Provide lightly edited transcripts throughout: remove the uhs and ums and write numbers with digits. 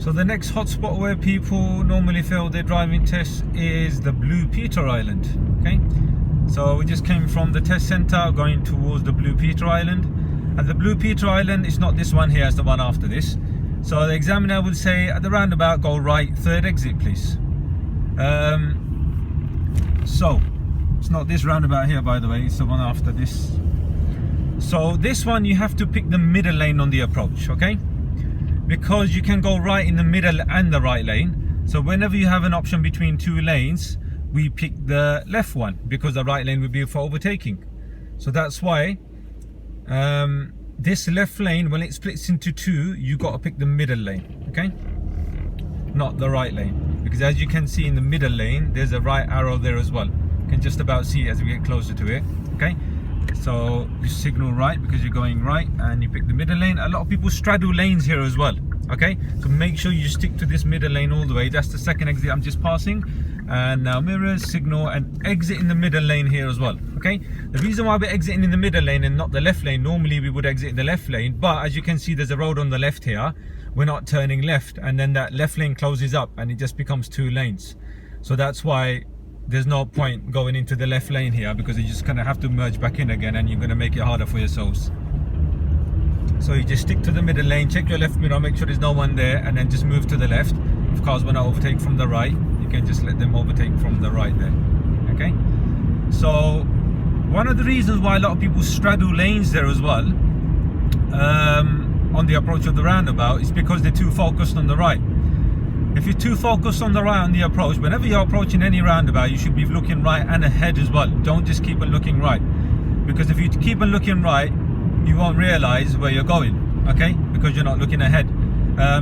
So the next hotspot where people normally fail their driving test is the Blue Peter Island. Okay, so we just came from the test center going towards the Blue Peter Island, and the Blue Peter Island is not this one here, it's the one after this. So the examiner would say at the roundabout, go right, third exit please. So it's not this roundabout here, by the way, it's the one after this. So this one you have to pick the middle lane on the approach, okay? Because you can go right in the middle and the right lane. So whenever you have an option between two lanes, we pick the left one because the right lane would be for overtaking. So that's why this left lane, when it splits into two, you got to pick the middle lane, okay? Not the right lane, because as you can see in the middle lane, there's a right arrow there as well. You can just about see it as we get closer to it, okay? So you signal right because you're going right and you pick the middle lane. A lot of people straddle lanes here as well, okay? So make sure you stick to this middle lane all the way. That's the second exit I'm just passing. And now mirrors, signal, and exit in the middle lane here as well, okay? The reason why we're exiting in the middle lane and not the left lane, normally we would exit in the left lane, but as you can see there's a road on the left here. We're not turning left, and then that left lane closes up and it just becomes two lanes. So that's why there's no point going into the left lane here, because you're just gonna have to merge back in again and you're gonna make it harder for yourselves. So you just stick to the middle lane, check your left mirror, make sure there's no one there, and then just move to the left. If cars want to overtake from the right, you can just let them overtake from the right there, okay? So one of the reasons why a lot of people straddle lanes there as well, on the approach of the roundabout, is because they're too focused on the right. If you're too focused on the right on the approach, whenever you're approaching any roundabout, you should be looking right and ahead as well. Don't just keep on looking right, because if you keep on looking right, you won't realize where you're going, okay? Because you're not looking ahead.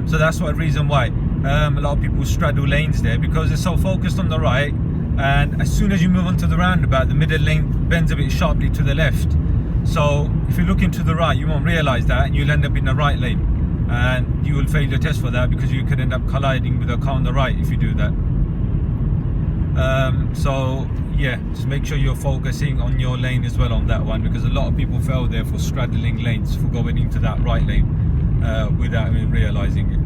So that's the reason why a lot of people straddle lanes there, because they're so focused on the right, and as soon as you move onto the roundabout, the middle lane bends a bit sharply to the left. So if you're looking to the right, you won't realize that, and you'll end up in the right lane, and you will fail your test for that, because you could end up colliding with a car on the right if you do that. So yeah, just make sure you're focusing on your lane as well on that one, because a lot of people fail there for straddling lanes, for going into that right lane without even realizing it.